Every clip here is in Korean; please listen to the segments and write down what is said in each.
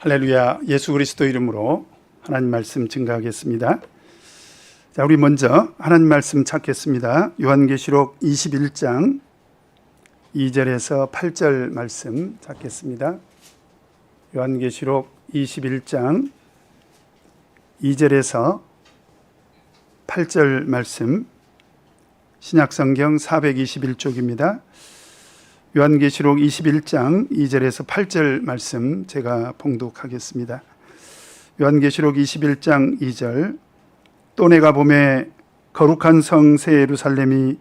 할렐루야. 예수 그리스도 이름으로 하나님 말씀 증거하겠습니다. 자, 우리 먼저 하나님 말씀 찾겠습니다. 요한계시록 21장 2절에서 8절 말씀 찾겠습니다. 요한계시록 21장 2절에서 8절 말씀, 신약성경 421쪽입니다. 요한계시록 21장 2절에서 8절 말씀 제가 봉독하겠습니다. 요한계시록 21장 2절. 또 내가 보매 거룩한 성 새 예루살렘이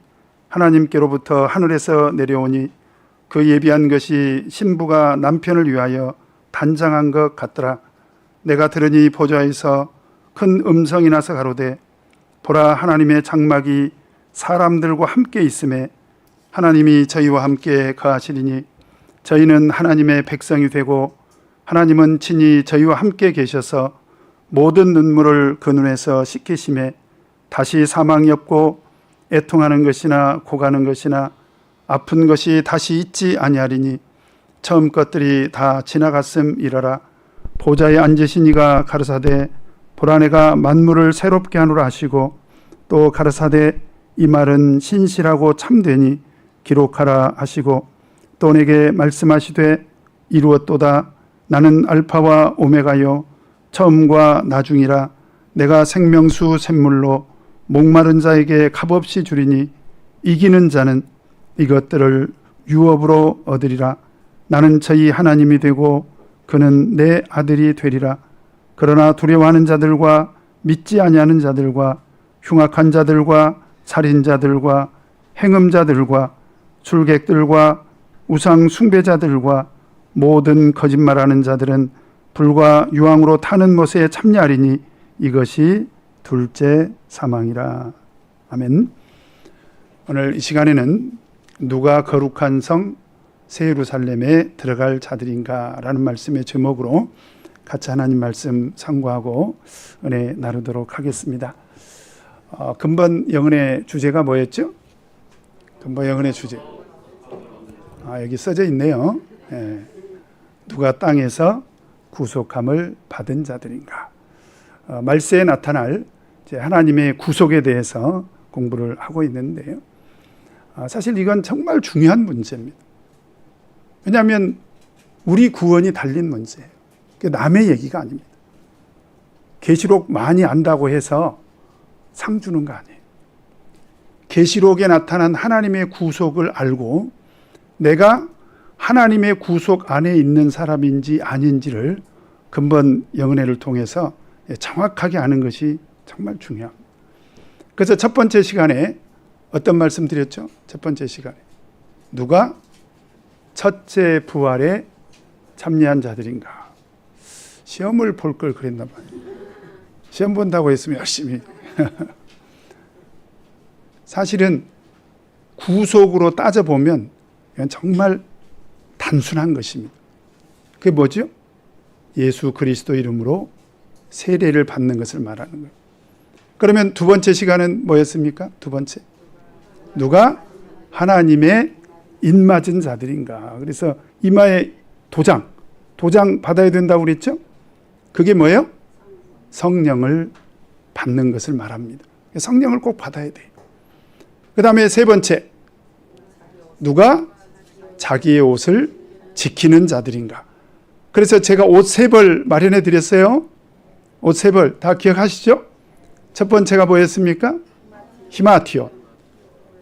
하나님께로부터 하늘에서 내려오니 그 예비한 것이 신부가 남편을 위하여 단장한 것 같더라. 내가 들으니 보좌에서 큰 음성이 나서 가로되 보라, 하나님의 장막이 사람들과 함께 있음에 하나님이 저희와 함께 거하시리니 저희는 하나님의 백성이 되고 하나님은 친히 저희와 함께 계셔서 모든 눈물을 그 눈에서 씻기심에 다시 사망이 없고 애통하는 것이나 고가는 것이나 아픈 것이 다시 있지 아니하리니 처음 것들이 다 지나갔음이러라. 보좌에 앉으신 이가 가르사대 보라, 내가 만물을 새롭게 하노라 하시고 또 가르사대 이 말은 신실하고 참되니 기록하라 하시고 또 내게 말씀하시되 이루었도다. 나는 알파와 오메가요 처음과 나중이라. 내가 생명수 샘물로 목마른 자에게 값없이 주리니 이기는 자는 이것들을 유업으로 얻으리라. 나는 저희 하나님이 되고 그는 내 아들이 되리라. 그러나 두려워하는 자들과 믿지 아니하는 자들과 흉악한 자들과 살인자들과 행음자들과 술객들과 우상 숭배자들과 모든 거짓말하는 자들은 불과 유황으로 타는 못에 참여하리니 이것이 둘째 사망이라. 아멘. 오늘 이 시간에는 누가 거룩한 성 새 예루살렘에 들어갈 자들인가 라는 말씀의 제목으로 같이 하나님 말씀 상고하고 은혜 나누도록 하겠습니다. 근본 영혼의 주제가 뭐였죠? 근본 영혼의 주제. 여기 써져 있네요. 누가 땅에서 구속함을 받은 자들인가. 말세에 나타날 하나님의 구속에 대해서 공부를 하고 있는데요. 사실 이건 정말 중요한 문제입니다. 왜냐하면 우리 구원이 달린 문제예요. 남의 얘기가 아닙니다. 계시록 많이 안다고 해서 상 주는 거 아니에요. 계시록에 나타난 하나님의 구속을 알고 내가 하나님의 구속 안에 있는 사람인지 아닌지를 근본 영은혜를 통해서 정확하게 아는 것이 정말 중요합니다. 그래서 첫 번째 시간에 어떤 말씀 드렸죠? 첫 번째 시간에 누가 첫째 부활에 참여한 자들인가. 시험을 볼 걸 그랬나 봐요. 시험 본다고 했으면 열심히. 사실은 구속으로 따져보면 이건 정말 단순한 것입니다. 그게 뭐죠? 예수 그리스도 이름으로 세례를 받는 것을 말하는 거예요. 그러면 두 번째 시간은 뭐였습니까? 두 번째. 누가 하나님의 인맞은 자들인가. 그래서 이마에 도장 받아야 된다고 그랬죠? 그게 뭐예요? 성령을 받는 것을 말합니다. 성령을 꼭 받아야 돼요. 그 다음에 세 번째. 누가 자기의 옷을 지키는 자들인가. 그래서 제가 옷 세 벌 마련해 드렸어요. 옷 세 벌 다 기억하시죠? 첫 번째가 뭐였습니까? 히마티오.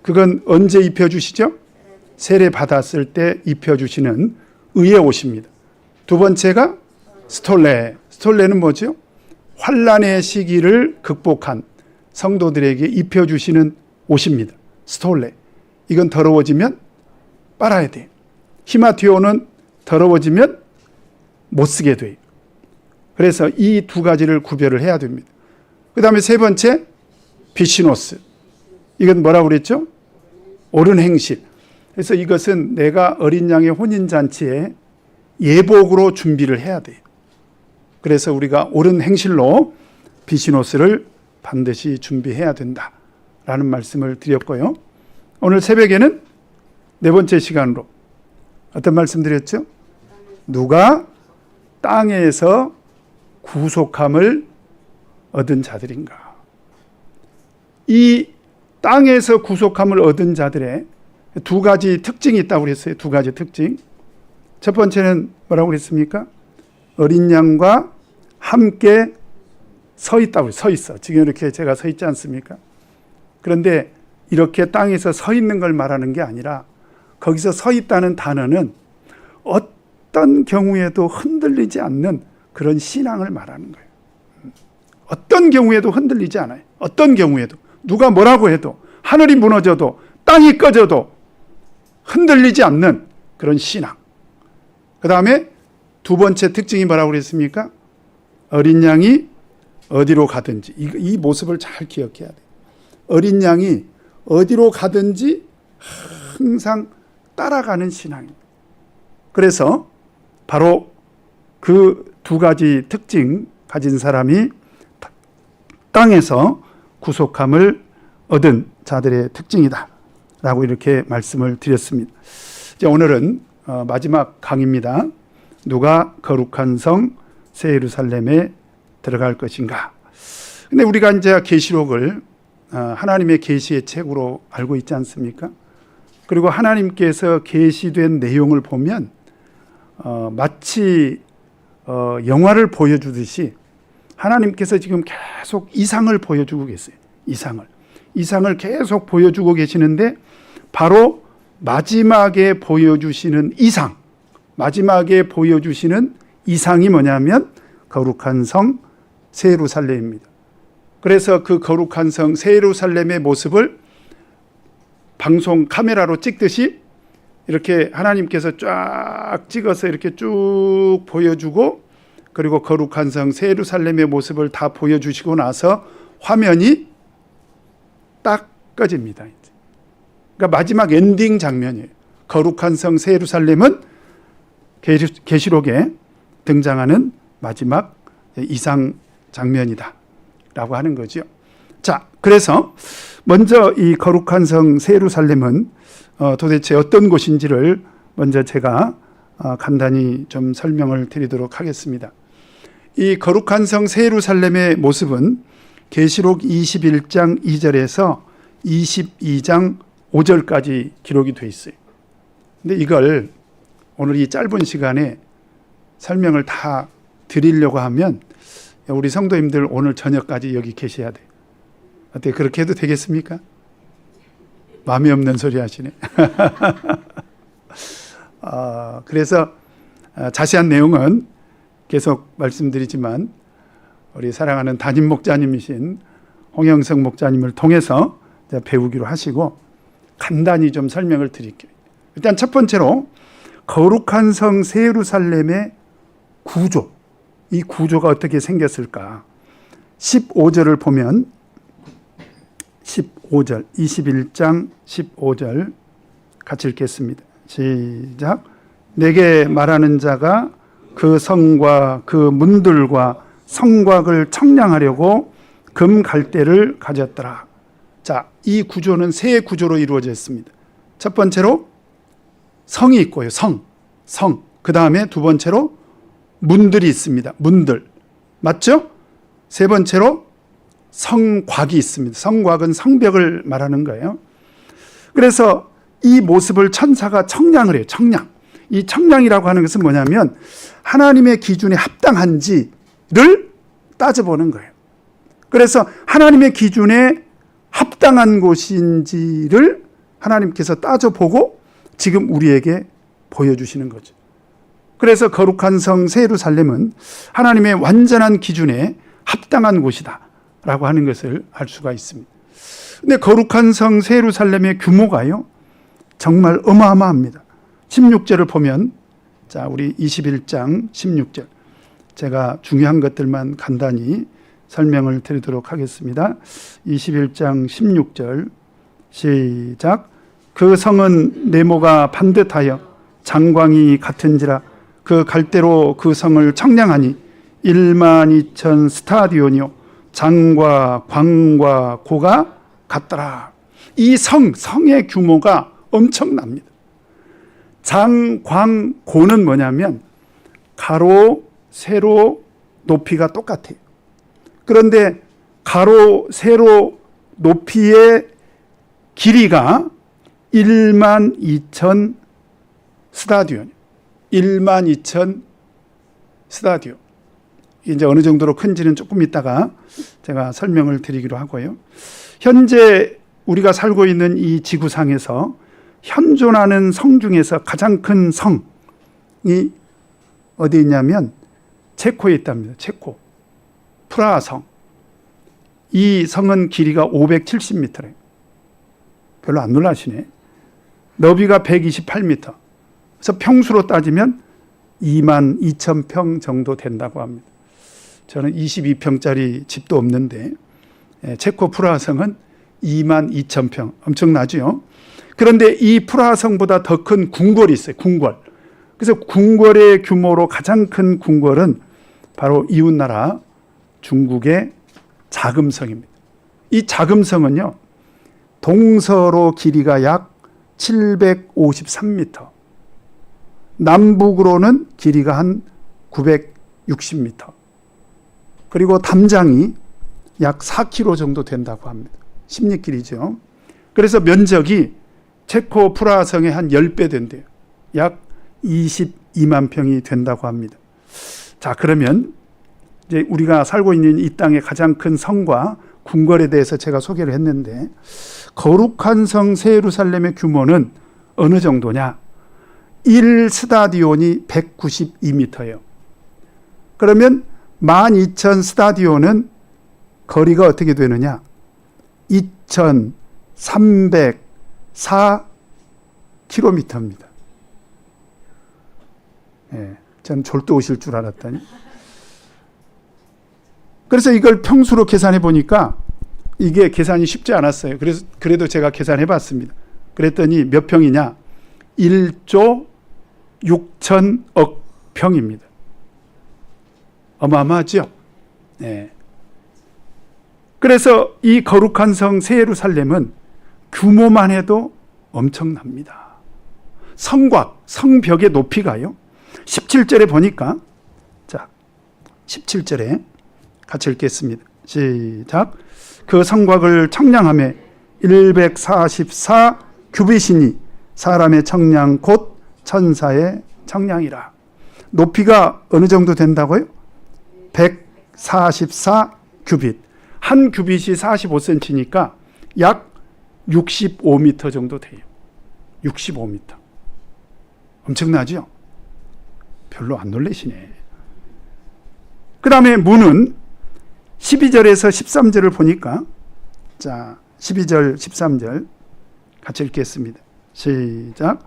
그건 언제 입혀주시죠? 세례 받았을 때 입혀주시는 의의 옷입니다. 두 번째가 스톨레. 스톨레는 뭐죠? 환난의 시기를 극복한 성도들에게 입혀주시는 옷입니다. 스톨레. 이건 더러워지면 빨아야 돼요. 히마티오는 더러워지면 못 쓰게 돼요. 그래서 이 두 가지를 구별을 해야 됩니다. 그 다음에 세 번째, 비시노스. 이건 뭐라고 그랬죠? 옳은 행실. 그래서 이것은 내가 어린 양의 혼인잔치에 예복으로 준비를 해야 돼요. 그래서 우리가 옳은 행실로 비시노스를 반드시 준비해야 된다라는 말씀을 드렸고요. 오늘 새벽에는 네 번째 시간으로 어떤 말씀 드렸죠? 누가 땅에서 구속함을 얻은 자들인가? 이 땅에서 구속함을 얻은 자들의 두 가지 특징이 있다고 그랬어요. 두 가지 특징. 첫 번째는 뭐라고 그랬습니까? 어린 양과 함께 서 있다고, 서 있어. 지금 이렇게 제가 서 있지 않습니까? 그런데 이렇게 땅에서 서 있는 걸 말하는 게 아니라 거기서 서 있다는 단어는 어떤 경우에도 흔들리지 않는 그런 신앙을 말하는 거예요. 어떤 경우에도 흔들리지 않아요. 어떤 경우에도. 누가 뭐라고 해도, 하늘이 무너져도, 땅이 꺼져도 흔들리지 않는 그런 신앙. 그 다음에 두 번째 특징이 뭐라고 그랬습니까? 어린 양이 어디로 가든지. 이 모습을 잘 기억해야 돼요. 어린 양이 어디로 가든지 항상 따라가는 신앙입니다. 그래서 바로 그 두 가지 특징 가진 사람이 땅에서 구속함을 얻은 자들의 특징이다 라고 이렇게 말씀을 드렸습니다. 이제 오늘은 마지막 강의입니다. 누가 거룩한 성 새 예루살렘에 들어갈 것인가. 근데 우리가 이제 계시록을 하나님의 계시의 책으로 알고 있지 않습니까? 그리고 하나님께서 계시된 내용을 보면 마치 영화를 보여주듯이 하나님께서 지금 계속 이상을 보여주고 계세요. 이상을 계속 보여주고 계시는데 바로 마지막에 보여주시는 마지막에 보여주시는 이상이 뭐냐면 거룩한 성 새 예루살렘입니다. 그래서 그 거룩한 성 새 예루살렘의 모습을 방송 카메라로 찍듯이 이렇게 하나님께서 쫙 찍어서 이렇게 쭉 보여주고, 그리고 거룩한 성 새 예루살렘의 모습을 다 보여주시고 나서 화면이 딱 꺼집니다. 그러니까 마지막 엔딩 장면이에요. 거룩한 성 새 예루살렘은 계시록에 등장하는 마지막 이상 장면이다 라고 하는 거죠. 자, 그래서 먼저 이 거룩한 성 새 예루살렘은 도대체 어떤 곳인지를 먼저 제가 간단히 좀 설명을 드리도록 하겠습니다. 이 거룩한 성 새 예루살렘의 모습은 계시록 21장 2절에서 22장 5절까지 기록이 되어 있어요. 근데 이걸 오늘 이 짧은 시간에 설명을 다 드리려고 하면 우리 성도님들 오늘 저녁까지 여기 계셔야 돼요. 어때요? 그렇게 해도 되겠습니까? 마음이 없는 소리 하시네. 그래서 자세한 내용은 계속 말씀드리지만 우리 사랑하는 담임 목자님이신 홍영석 목자님을 통해서 배우기로 하시고 간단히 좀 설명을 드릴게요. 일단 첫 번째로 거룩한 성 새 예루살렘의 구조, 이 구조가 어떻게 생겼을까? 15절을 보면 15절, 21장 15절 같이 읽겠습니다. 시작. 내게 말하는 자가 그 성과 그 문들과 성곽을 청량하려고 금 갈대를 가졌더라. 자, 이 구조는 세 구조로 이루어져 있습니다. 첫 번째로 성이 있고요. 성. 그 다음에 두 번째로 문들이 있습니다. 문들. 맞죠? 세 번째로 성곽이 있습니다. 성곽은 성벽을 말하는 거예요. 그래서 이 모습을 천사가 청량을 해요. 청량. 이 청량이라고 하는 것은 뭐냐면 하나님의 기준에 합당한지를 따져보는 거예요. 그래서 하나님의 기준에 합당한 곳인지를 하나님께서 따져보고 지금 우리에게 보여주시는 거죠. 그래서 거룩한 성 새 예루살렘은 하나님의 완전한 기준에 합당한 곳이다 라고 하는 것을 알 수가 있습니다. 근데 거룩한 성 새 예루살렘의 규모가요 정말 어마어마합니다. 16절을 보면, 자, 우리 21장 16절 제가 중요한 것들만 간단히 설명을 드리도록 하겠습니다. 21장 16절 시작. 그 성은 네모가 반듯하여 장광이 같은지라 그 갈대로 그 성을 청량하니 12,000 스타디온이요 장과 광과 고가 같더라. 이 성의 규모가 엄청납니다. 장, 광, 고는 뭐냐면 가로, 세로 높이가 똑같아요. 그런데 가로, 세로 높이의 길이가 12,000 스타디온. 12,000 스타디온. 이제 어느 정도로 큰지는 조금 이따가 제가 설명을 드리기로 하고요. 현재 우리가 살고 있는 이 지구상에서 현존하는 성 중에서 가장 큰 성이 어디 있냐면 체코에 있답니다. 체코. 프라하 성. 이 성은 길이가 570m래요. 별로 안 놀라시네. 너비가 128m. 그래서 평수로 따지면 22,000평 정도 된다고 합니다. 저는 22평짜리 집도 없는데 체코 프라하성은 22,000평. 엄청나죠? 그런데 이 프라하성보다 더 큰 궁궐이 있어요. 궁궐. 그래서 궁궐의 규모로 가장 큰 궁궐은 바로 이웃나라 중국의 자금성입니다. 이 자금성은요, 동서로 길이가 약 753m, 남북으로는 길이가 한 960m, 그리고 담장이 약 4km 정도 된다고 합니다. 10리길이죠. 그래서 면적이 체코 프라하성의 한 10배 된대요. 약 22만 평이 된다고 합니다. 자, 그러면 이제 우리가 살고 있는 이 땅의 가장 큰 성과 궁궐에 대해서 제가 소개를 했는데, 거룩한 성 새 예루살렘의 규모는 어느 정도냐? 1스타디온이 192m예요. 그러면 12,000 스타디온은 거리가 어떻게 되느냐? 2,304km입니다. 예, 전 절도 오실 줄 알았더니. 그래서 이걸 평수로 계산해 보니까 이게 계산이 쉽지 않았어요. 그래도 제가 계산해 봤습니다. 그랬더니 몇 평이냐? 1조 6천억 평입니다. 어마어마하죠? 네. 그래서 이 거룩한 성 새 예루살렘은 규모만 해도 엄청납니다. 성곽, 성벽의 높이가요. 17절에 보니까, 자, 17절에 같이 읽겠습니다. 시작. 그 성곽을 청량함에 144 규빗이니 사람의 청량 곧 천사의 청량이라. 높이가 어느 정도 된다고요? 144 규빗. 한 규빗이 45cm니까 약 65m 정도 돼요. 65m. 엄청나죠? 별로 안 놀라시네. 그 다음에 문은 12절에서 13절을 보니까, 자, 12절, 13절 같이 읽겠습니다. 시작.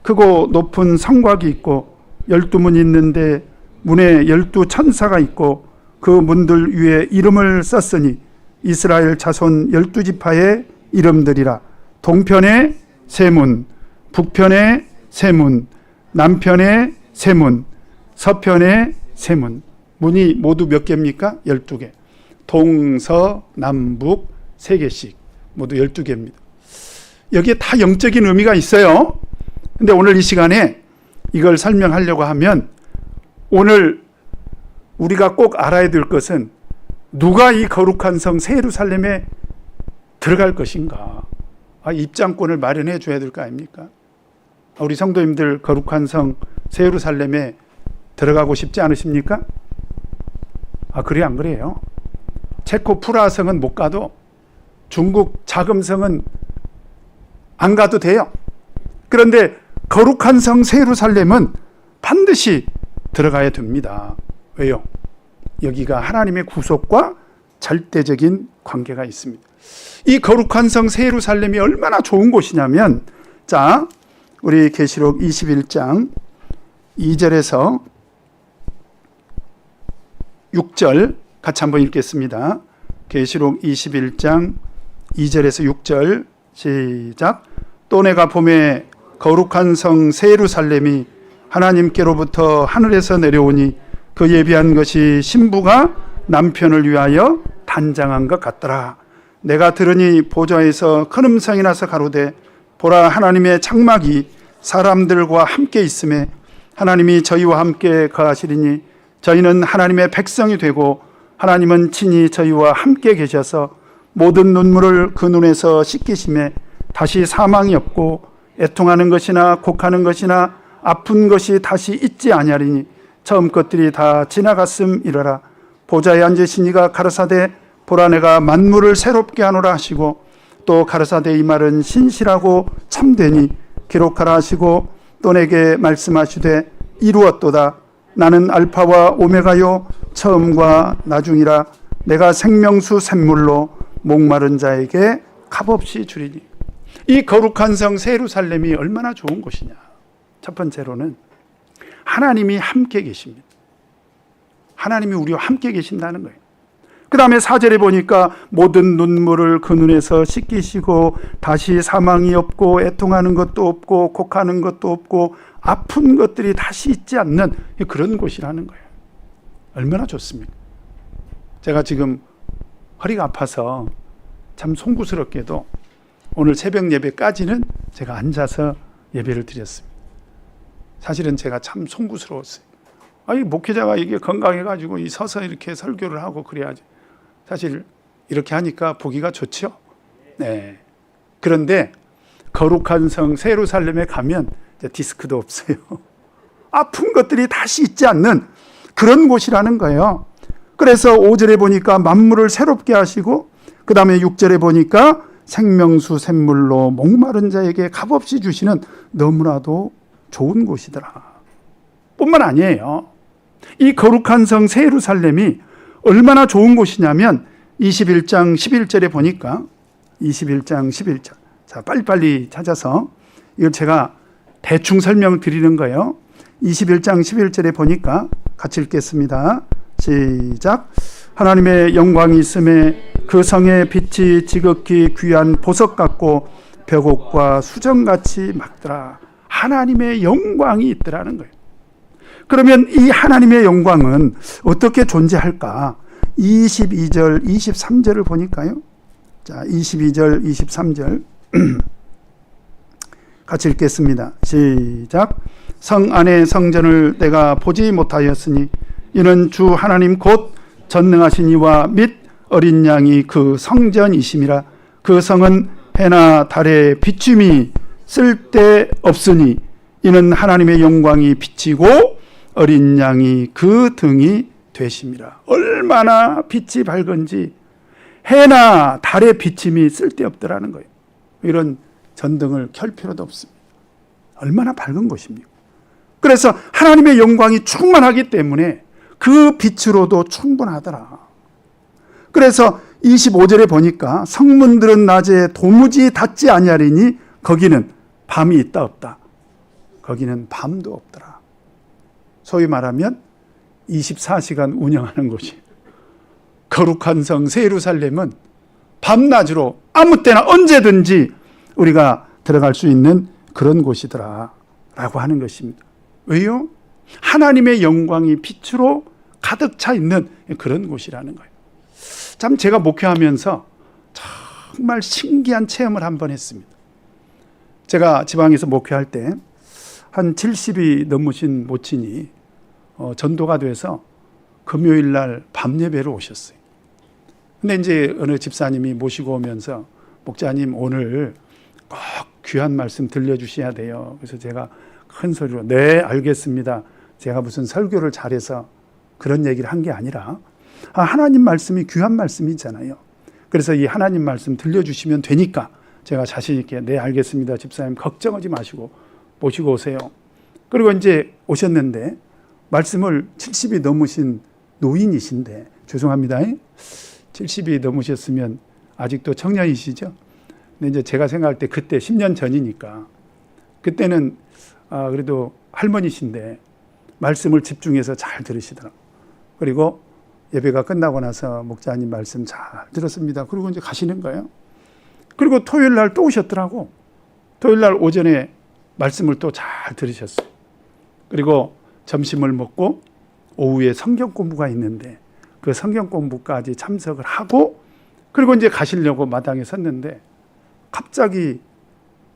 크고 높은 성곽이 있고 12문이 있는데 문에 12천사가 있고 그 문들 위에 이름을 썼으니 이스라엘 자손 12지파의 이름들이라. 동편의 세 문, 북편의 세 문, 남편의 세 문, 서편의 세 문. 문이 모두 몇 개입니까? 12개. 동서남북 3개씩 모두 12개입니다. 여기에 다 영적인 의미가 있어요. 근데 오늘 이 시간에 이걸 설명하려고 하면, 오늘 우리가 꼭 알아야 될 것은 누가 이 거룩한 성 새 예루살렘에 들어갈 것인가. 입장권을 마련해 줘야 될 거 아닙니까? 우리 성도님들 거룩한 성 새 예루살렘에 들어가고 싶지 않으십니까? 그래요, 안 그래요? 체코 프라하성은 못 가도 중국 자금성은 안 가도 돼요. 그런데 거룩한 성 새 예루살렘은 반드시 들어가야 됩니다. 왜요? 여기가 하나님의 구속과 절대적인 관계가 있습니다. 이 거룩한 성 새 예루살렘이 얼마나 좋은 곳이냐면, 자, 우리 계시록 21장 2절에서 6절 같이 한번 읽겠습니다. 계시록 21장 2절에서 6절 시작. 또 내가 봄에 거룩한 성 새 예루살렘이 하나님께로부터 하늘에서 내려오니 그 예비한 것이 신부가 남편을 위하여 단장한 것 같더라. 내가 들으니 보좌에서 큰 음성이 나서 가로되 보라, 하나님의 장막이 사람들과 함께 있음에 하나님이 저희와 함께 거하시리니 저희는 하나님의 백성이 되고 하나님은 친히 저희와 함께 계셔서 모든 눈물을 그 눈에서 씻기심에 다시 사망이 없고 애통하는 것이나 곡하는 것이나 아픈 것이 다시 있지 아니하리니 처음 것들이 다 지나갔음이러라. 보좌에 앉으신 이가 가라사대 보라 내가 만물을 새롭게 하노라 하시고 또 가라사대 이 말은 신실하고 참되니 기록하라 하시고 또 내게 말씀하시되 이루었도다. 나는 알파와 오메가요 처음과 나중이라. 내가 생명수 샘물로 목마른 자에게 값없이 주리니. 이 거룩한 성 새 예루살렘이 얼마나 좋은 곳이냐. 첫 번째로는 하나님이 함께 계십니다. 하나님이 우리와 함께 계신다는 거예요. 그 다음에 4절에 보니까 모든 눈물을 그 눈에서 씻기시고 다시 사망이 없고 애통하는 것도 없고 곡하는 것도 없고 아픈 것들이 다시 있지 않는 그런 곳이라는 거예요. 얼마나 좋습니까? 제가 지금 허리가 아파서 참 송구스럽게도 오늘 새벽 예배까지는 제가 앉아서 예배를 드렸습니다. 사실은 제가 참 송구스러웠어요. 아니, 목회자가 이게 건강해가지고 이 서서 이렇게 설교를 하고 그래야지. 사실 이렇게 하니까 보기가 좋죠. 네. 그런데 거룩한 성 새 예루살렘에 가면 이제 디스크도 없어요. 아픈 것들이 다시 있지 않는 그런 곳이라는 거예요. 그래서 5절에 보니까 만물을 새롭게 하시고 그 다음에 6절에 보니까 생명수 샘물로 목마른 자에게 값없이 주시는 너무나도 좋은 곳이더라. 뿐만 아니에요. 이 거룩한 성 새 예루살렘이 얼마나 좋은 곳이냐면 21장 11절에 보니까 21장 11절. 자, 빨리빨리 찾아서 이걸 제가 대충 설명을 드리는 거예요. 21장 11절에 보니까 같이 읽겠습니다. 시작. 하나님의 영광이 있음에 그 성의 빛이 지극히 귀한 보석 같고 벽옥과 수정같이 막더라. 하나님의 영광이 있더라는 거예요. 그러면 이 하나님의 영광은 어떻게 존재할까? 22절, 23절을 보니까요. 자, 22절, 23절 같이 읽겠습니다. 시작. 성 안의 성전을 내가 보지 못하였으니 이는 주 하나님 곧 전능하신 이와 및 어린 양이 그 성전이심이라. 그 성은 해나 달의 비춤이 쓸데없으니 이는 하나님의 영광이 비치고 어린 양이 그 등이 되심이라. 얼마나 빛이 밝은지 해나 달의 비침이 쓸데없더라는 거예요. 이런 전등을 켤 필요도 없습니다. 얼마나 밝은 곳입니까? 그래서 하나님의 영광이 충만하기 때문에 그 빛으로도 충분하더라. 그래서 25절에 보니까 성문들은 낮에 도무지 닫지 아니하리니 거기는 밤이 있다 없다. 거기는 밤도 없더라. 소위 말하면 24시간 운영하는 곳이. 거룩한 성 새 예루살렘은 밤낮으로 아무 때나 언제든지 우리가 들어갈 수 있는 그런 곳이더라 라고 하는 것입니다. 왜요? 하나님의 영광이 빛으로 가득 차 있는 그런 곳이라는 거예요. 참 제가 목회하면서 정말 신기한 체험을 한번 했습니다. 제가 지방에서 목회할 때 한 70이 넘으신 모친이 전도가 돼서 금요일 날 밤 예배로 오셨어요. 근데 이제 어느 집사님이 모시고 오면서 목자님 오늘 꼭 귀한 말씀 들려주셔야 돼요. 그래서 제가 큰 소리로 네 알겠습니다. 제가 무슨 설교를 잘해서 그런 얘기를 한 게 아니라 하나님 말씀이 귀한 말씀이잖아요. 그래서 이 하나님 말씀 들려주시면 되니까 제가 자신 있게 네 알겠습니다. 집사님 걱정하지 마시고 모시고 오세요. 그리고 이제 오셨는데 말씀을 70이 넘으신 노인이신데 죄송합니다. 70이 넘으셨으면 아직도 청년이시죠? 근데 이제 제가 생각할 때 그때 10년 전이니까 그때는 그래도 할머니신데 말씀을 집중해서 잘 들으시더라고요. 그리고 예배가 끝나고 나서 목자님 말씀 잘 들었습니다. 그리고 이제 가시는 거예요. 그리고 토요일 날 또 오셨더라고. 토요일 날 오전에 말씀을 또 잘 들으셨어요. 그리고 점심을 먹고 오후에 성경 공부가 있는데 그 성경 공부까지 참석을 하고 그리고 이제 가시려고 마당에 섰는데 갑자기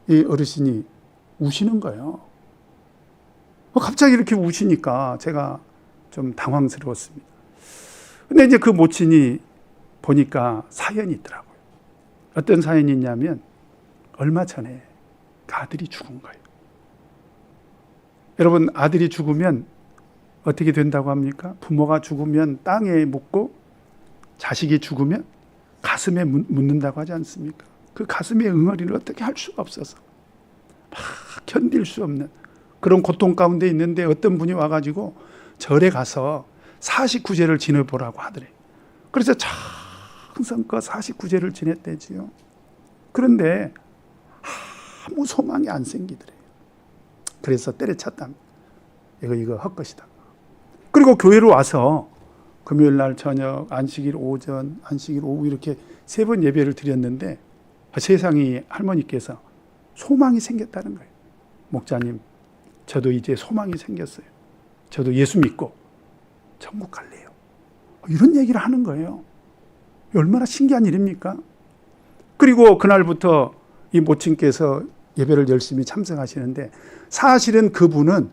이 어르신이 우시는 거예요. 갑자기 이렇게 우시니까 제가 좀 당황스러웠습니다. 근데 이제 그 모친이 보니까 사연이 있더라고요. 어떤 사연이 있냐면 얼마 전에 그 아들이 죽은 거예요. 여러분, 아들이 죽으면 어떻게 된다고 합니까? 부모가 죽으면 땅에 묻고 자식이 죽으면 가슴에 묻는다고 하지 않습니까? 그 가슴의 응어리를 어떻게 할 수가 없어서 막 견딜 수 없는 그런 고통 가운데 있는데 어떤 분이 와가지고 절에 가서 49제를 지내보라고 하더래요. 그래서 정성껏 49제를 지냈대지요. 그런데 아무 소망이 안 생기더래요. 그래서 때려쳤답니다. 이거 헛것이다. 그리고 교회로 와서 금요일 날 저녁, 안식일 오전, 안식일 오후 이렇게 3번 예배를 드렸는데 세상에 할머니께서 소망이 생겼다는 거예요. 목자님, 저도 이제 소망이 생겼어요. 저도 예수 믿고 천국 갈래요. 이런 얘기를 하는 거예요. 얼마나 신기한 일입니까? 그리고 그날부터 이 모친께서 예배를 열심히 참석하시는데 사실은 그분은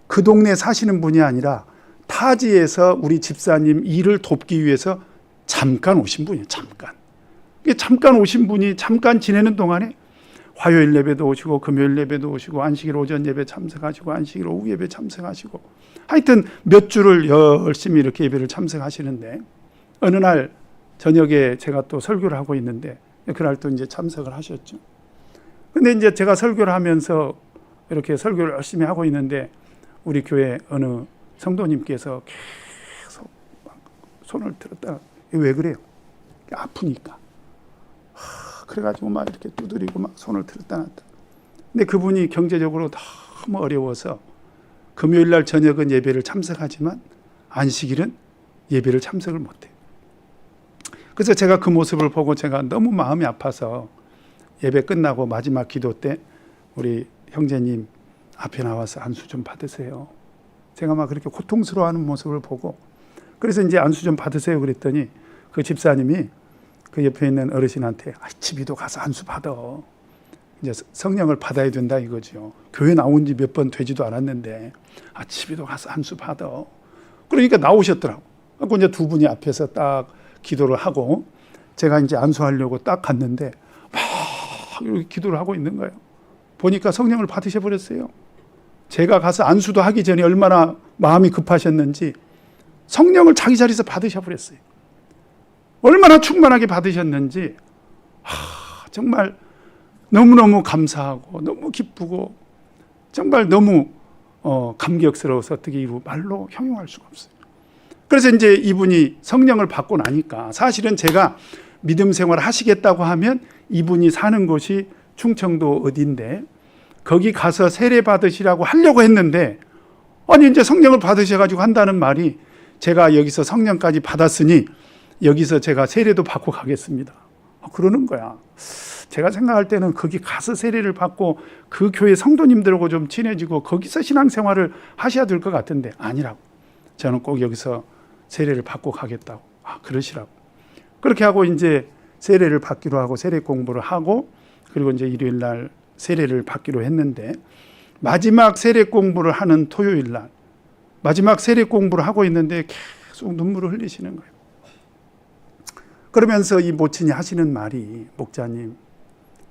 그 동네에 사시는 분이 아니라 타지에서 우리 집사님 일을 돕기 위해서 잠깐 오신 분이에요. 잠깐 오신 분이 잠깐 지내는 동안에 화요일 예배도 오시고 금요일 예배도 오시고 안식일 오전 예배 참석하시고 안식일 오후 예배 참석하시고 하여튼 몇 주를 열심히 이렇게 예배를 참석하시는데 어느 날 저녁에 제가 또 설교를 하고 있는데 그날 또 이제 참석을 하셨죠. 근데 이제 제가 설교를 하면서 이렇게 설교를 열심히 하고 있는데 우리 교회 어느 성도님께서 계속 손을 들었다. 왜 그래요? 아프니까. 그래가지고 막 이렇게 두드리고 막 손을 들었다 놨다. 근데 그분이 경제적으로 너무 어려워서 금요일 날 저녁은 예배를 참석하지만 안식일은 예배를 참석을 못해요. 그래서 제가 그 모습을 보고 제가 너무 마음이 아파서 예배 끝나고 마지막 기도 때 우리 형제님 앞에 나와서 안수 좀 받으세요. 제가 막 그렇게 고통스러워하는 모습을 보고 그래서 이제 안수 좀 받으세요 그랬더니 그 집사님이 그 옆에 있는 어르신한테 집이도 가서 안수 받아. 이제 성령을 받아야 된다 이거죠. 교회 나온 지 몇 번 되지도 않았는데 집이도 가서 안수 받아. 그러니까 나오셨더라고. 그리고 이제 두 분이 앞에서 딱 기도를 하고 제가 이제 안수하려고 딱 갔는데 막 이렇게 기도를 하고 있는 거예요. 보니까 성령을 받으셔 버렸어요. 제가 가서 안수도 하기 전에 얼마나 마음이 급하셨는지 성령을 자기 자리에서 받으셔 버렸어요. 얼마나 충만하게 받으셨는지 정말 너무너무 감사하고 너무 기쁘고 정말 너무 감격스러워서 어떻게 말로 형용할 수가 없어요. 그래서 이제 이분이 성령을 받고 나니까 사실은 제가 믿음 생활을 하시겠다고 하면 이분이 사는 곳이 충청도 어딘데 거기 가서 세례 받으시라고 하려고 했는데 아니 이제 성령을 받으셔가지고 한다는 말이 제가 여기서 성령까지 받았으니 여기서 제가 세례도 받고 가겠습니다. 그러는 거야. 제가 생각할 때는 거기 가서 세례를 받고 그 교회 성도님들하고 좀 친해지고 거기서 신앙생활을 하셔야 될 것 같은데 아니라고. 저는 꼭 여기서 세례를 받고 가겠다고. 그러시라고. 그렇게 하고 이제 세례를 받기로 하고 세례 공부를 하고 그리고 이제 일요일 날 세례를 받기로 했는데 마지막 세례 공부를 하는 토요일 날 마지막 세례 공부를 하고 있는데 계속 눈물을 흘리시는 거예요. 그러면서 이 모친이 하시는 말이 목자님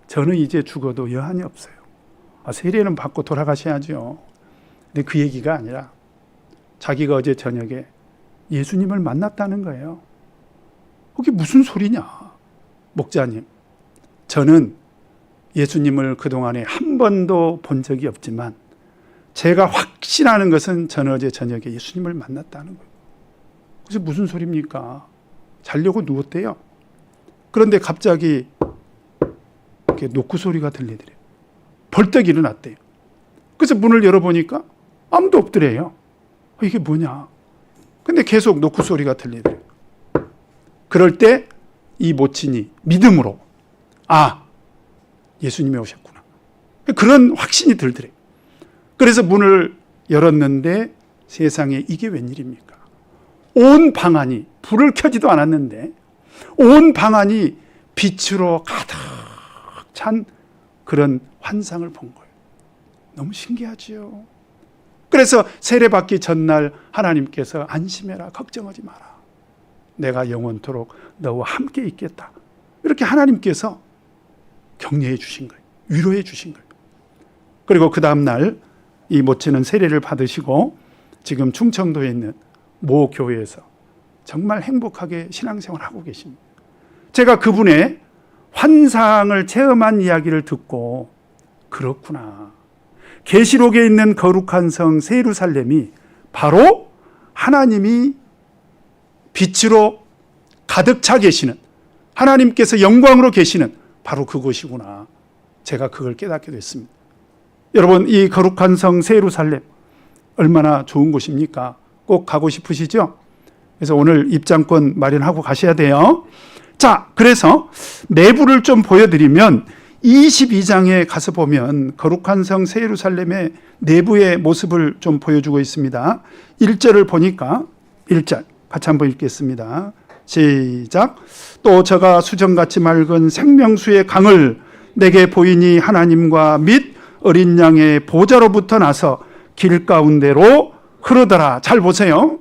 저는 이제 죽어도 여한이 없어요. 세례는 받고 돌아가셔야죠. 근데 그 얘기가 아니라 자기가 어제 저녁에 예수님을 만났다는 거예요. 그게 무슨 소리냐. 목자님 저는 예수님을 그동안에 한 번도 본 적이 없지만 제가 확신하는 것은 저는 어제 저녁에 예수님을 만났다는 거예요. 그래서 무슨 소리입니까? 자려고 누웠대요. 그런데 갑자기 이렇게 노크 소리가 들리더래요. 벌떡 일어났대요. 그래서 문을 열어보니까 아무도 없더래요. 이게 뭐냐. 근데 계속 노크 소리가 들리더래요. 그럴 때 이 모친이 믿음으로 예수님이 오셨구나. 그런 확신이 들더래요. 그래서 문을 열었는데 세상에 이게 웬일입니까? 온 방안이 불을 켜지도 않았는데 온 방안이 빛으로 가득 찬 그런 환상을 본 거예요. 너무 신기하지요. 그래서 세례받기 전날 하나님께서 안심해라, 걱정하지 마라, 내가 영원토록 너와 함께 있겠다, 이렇게 하나님께서 격려해 주신 거예요. 위로해 주신 거예요. 그리고 그 다음날 이 모친은 세례를 받으시고 지금 충청도에 있는 모 교회에서 정말 행복하게 신앙생활을 하고 계십니다. 제가 그분의 환상을 체험한 이야기를 듣고 그렇구나, 계시록에 있는 거룩한 성 새 예루살렘이 바로 하나님이 빛으로 가득 차 계시는, 하나님께서 영광으로 계시는 바로 그곳이구나, 제가 그걸 깨닫게 됐습니다. 여러분, 이 거룩한 성 새 예루살렘 얼마나 좋은 곳입니까? 꼭 가고 싶으시죠? 그래서 오늘 입장권 마련하고 가셔야 돼요. 자, 그래서 내부를 좀 보여드리면 22장에 가서 보면 거룩한 성 새 예루살렘의 내부의 모습을 좀 보여주고 있습니다. 1절을 보니까 1절 같이 한번 읽겠습니다. 시작. 또 저가 수정같이 맑은 생명수의 강을 내게 보이니 하나님과 및 어린 양의 보좌로부터 나서 길 가운데로 흐르더라. 잘 보세요.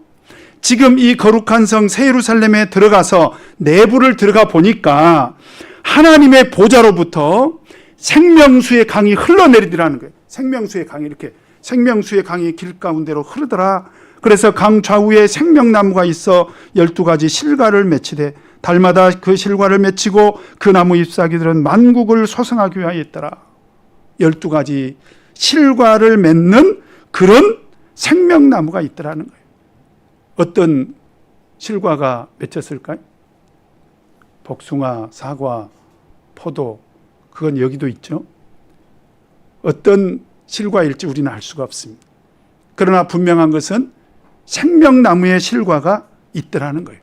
지금 이 거룩한 성 새 예루살렘에 들어가서 내부를 들어가 보니까 하나님의 보좌로부터 생명수의 강이 흘러내리더라는 거예요. 생명수의 강이 이렇게, 생명수의 강이 길 가운데로 흐르더라. 그래서 강 좌우에 생명나무가 있어 12가지 실과를 맺히되 달마다 그 실과를 맺히고 그 나무 잎사귀들은 만국을 소성하기 위하여 있더라. 12가지 실과를 맺는 그런 생명나무가 있더라는 거예요. 어떤 실과가 맺혔을까요? 복숭아, 사과, 포도, 그건 여기도 있죠. 어떤 실과일지 우리는 알 수가 없습니다. 그러나 분명한 것은 생명나무의 실과가 있더라는 거예요.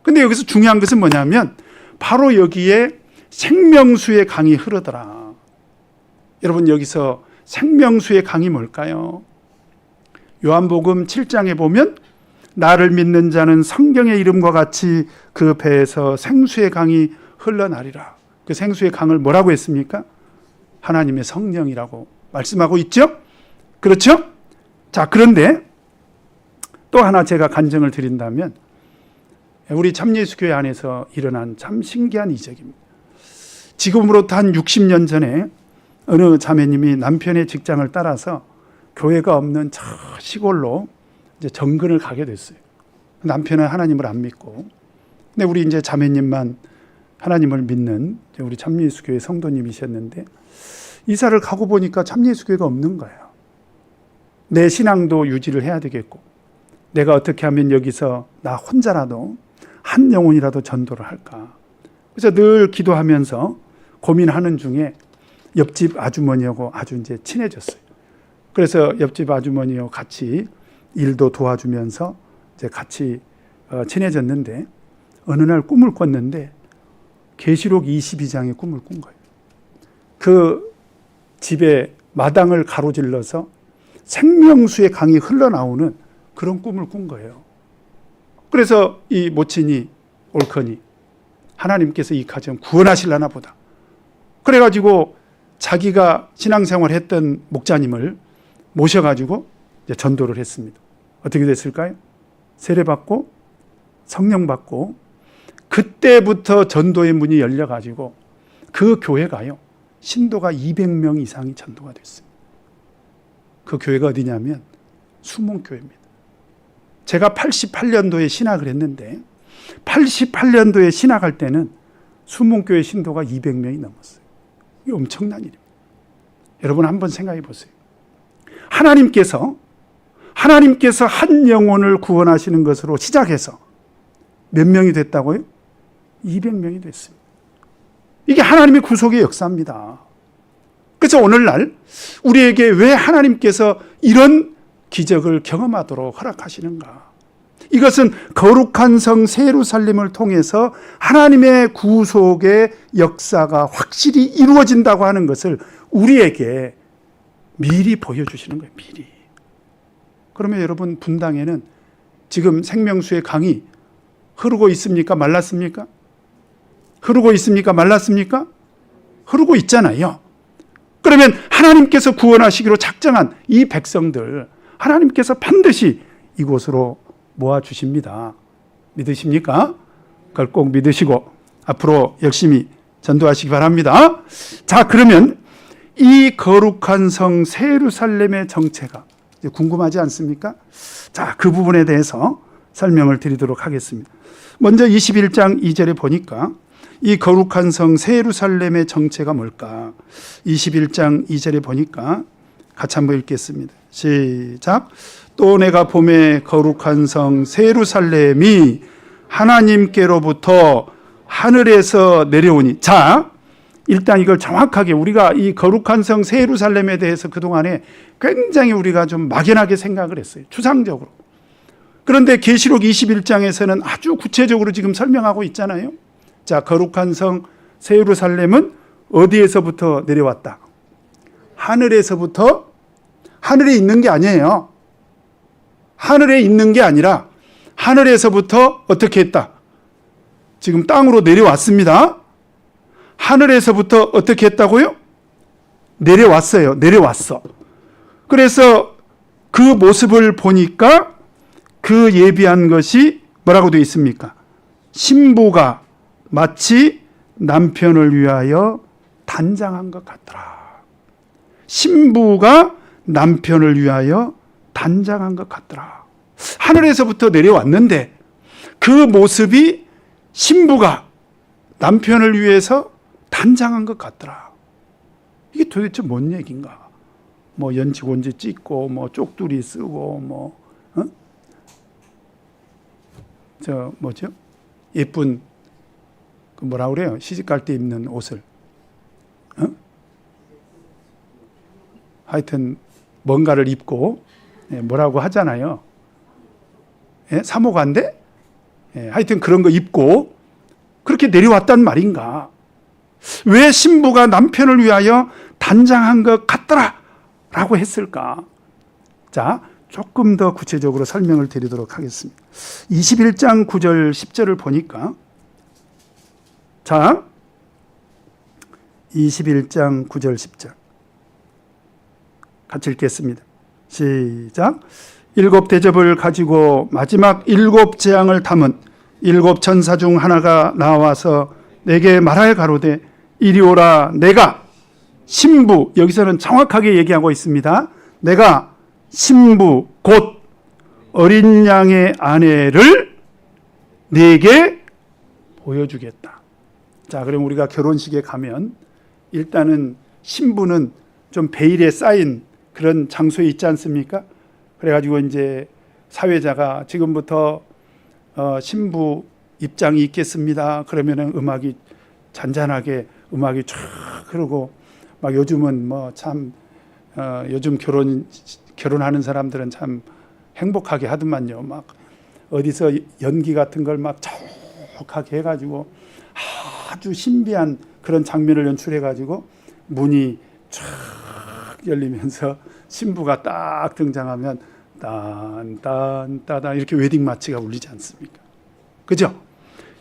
근데 여기서 중요한 것은 뭐냐면 바로 여기에 생명수의 강이 흐르더라. 여러분, 여기서 생명수의 강이 뭘까요? 요한복음 7장에 보면 나를 믿는 자는 성경의 이름과 같이 그 배에서 생수의 강이 흘러나리라. 그 생수의 강을 뭐라고 했습니까? 하나님의 성령이라고 말씀하고 있죠? 그렇죠? 자, 그런데 또 하나 제가 간증을 드린다면 우리 참예수교회 안에서 일어난 참 신기한 이적입니다. 지금으로부터 한 60년 전에 어느 자매님이 남편의 직장을 따라서 교회가 없는 저 시골로 이제 정근을 가게 됐어요. 남편은 하나님을 안 믿고, 근데 우리 이제 자매님만 하나님을 믿는 우리 참예수교회 성도님이셨는데 이사를 가고 보니까 참예수교회가 없는 거예요. 내 신앙도 유지를 해야 되겠고, 내가 어떻게 하면 여기서 나 혼자라도 한 영혼이라도 전도를 할까. 그래서 늘 기도하면서 고민하는 중에 옆집 아주머니하고 아주 이제 친해졌어요. 그래서 옆집 아주머니하고 같이 일도 도와주면서 이제 같이 친해졌는데 어느 날 꿈을 꿨는데 계시록 22장의 꿈을 꾼 거예요. 그 집의 마당을 가로질러서 생명수의 강이 흘러나오는 그런 꿈을 꾼 거예요. 그래서 이 모친이 옳거니 하나님께서 이 가정 구원하실라나 보다. 그래가지고 자기가 신앙생활 했던 목자님을 모셔가지고 이제 전도를 했습니다. 어떻게 됐을까요? 세례받고 성령 받고 그때부터 전도의 문이 열려가지고 그 교회가요, 신도가 200명 이상이 전도가 됐습니다. 그 교회가 어디냐면 수문교회입니다. 제가 88년도에 신학을 했는데 88년도에 신학할 때는 수문교회 신도가 200명이 넘었어요. 이게 엄청난 일입니다. 여러분 한번 생각해 보세요. 하나님께서 한 영혼을 구원하시는 것으로 시작해서 몇 명이 됐다고요? 200명이 됐습니다. 이게 하나님의 구속의 역사입니다. 그래서 오늘날 우리에게 왜 하나님께서 이런 기적을 경험하도록 허락하시는가? 이것은 거룩한 성 새 예루살렘을 통해서 하나님의 구속의 역사가 확실히 이루어진다고 하는 것을 우리에게 미리 보여주시는 거예요. 미리. 그러면 여러분 분당에는 지금 생명수의 강이 흐르고 있습니까? 말랐습니까? 흐르고 있습니까? 말랐습니까? 흐르고 있잖아요. 그러면 하나님께서 구원하시기로 작정한 이 백성들, 하나님께서 반드시 이곳으로 모아주십니다. 믿으십니까? 그걸 꼭 믿으시고 앞으로 열심히 전도하시기 바랍니다. 자, 그러면 이 거룩한 성 새 예루살렘의 정체가 궁금하지 않습니까? 자, 그 부분에 대해서 설명을 드리도록 하겠습니다. 먼저 21장 2절에 보니까 이 거룩한 성 새 예루살렘의 정체가 뭘까? 21장 2절에 보니까 같이 한번 읽겠습니다. 시작. 또 내가 봄에 거룩한 성 새 예루살렘이 하나님께로부터 하늘에서 내려오니. 자, 일단 이걸 정확하게 우리가 이 거룩한 성 새 예루살렘에 대해서 그동안에 굉장히 우리가 좀 막연하게 생각을 했어요. 추상적으로. 그런데 계시록 21장에서는 아주 구체적으로 지금 설명하고 있잖아요. 자, 거룩한 성 새 예루살렘은 어디에서부터 내려왔다? 하늘에서부터. 하늘에 있는 게 아니에요. 하늘에 있는 게 아니라 하늘에서부터 어떻게 했다? 지금 땅으로 내려왔습니다. 하늘에서부터 어떻게 했다고요? 내려왔어요. 내려왔어. 그래서 그 모습을 보니까 그 예비한 것이 뭐라고 되어 있습니까? 신부가 마치 남편을 위하여 단장한 것 같더라. 신부가 남편을 위하여 단장한 것 같더라. 하늘에서부터 내려왔는데 그 모습이 신부가 남편을 위해서 단장한 것 같더라. 이게 도대체 뭔 얘기인가? 뭐 연지곤지 찍고 뭐 쪽두리 쓰고 뭐 저 뭐죠? 예쁜 그 뭐라 그래요? 시집 갈 때 입는 옷을 하여튼 뭔가를 입고 뭐라고 하잖아요. 사모관대? 하여튼 그런 거 입고 그렇게 내려왔단 말인가? 왜 신부가 남편을 위하여 단장한 것 같더라 라고 했을까? 자, 조금 더 구체적으로 설명을 드리도록 하겠습니다. 21장 9절 10절을 보니까 자, 21장 9절 10절 같이 읽겠습니다. 시작. 7 대접을 가지고 마지막 7 재앙을 담은 7 천사 중 하나가 나와서 내게 말하여 가로되 이리 오라. 내가 신부, 여기서는 정확하게 얘기하고 있습니다. 내가 신부 곧 어린 양의 아내를 네게 보여주겠다. 자, 그럼 우리가 결혼식에 가면 일단은 신부는 좀 베일에 쌓인 그런 장소에 있지 않습니까? 그래가지고 이제 사회자가 지금부터 신부 입장이 있겠습니다. 그러면은 음악이 잔잔하게 음악이 쫙 흐르고 막 요즘은 뭐 참 요즘 결혼하는 사람들은 참 행복하게 하더만요. 막 어디서 연기 같은 걸 막 촉하게 해가지고 아주 신비한 그런 장면을 연출해가지고 문이 쫙 열리면서 신부가 딱 등장하면 딴딴따단 이렇게 웨딩 마치가 울리지 않습니까? 그죠?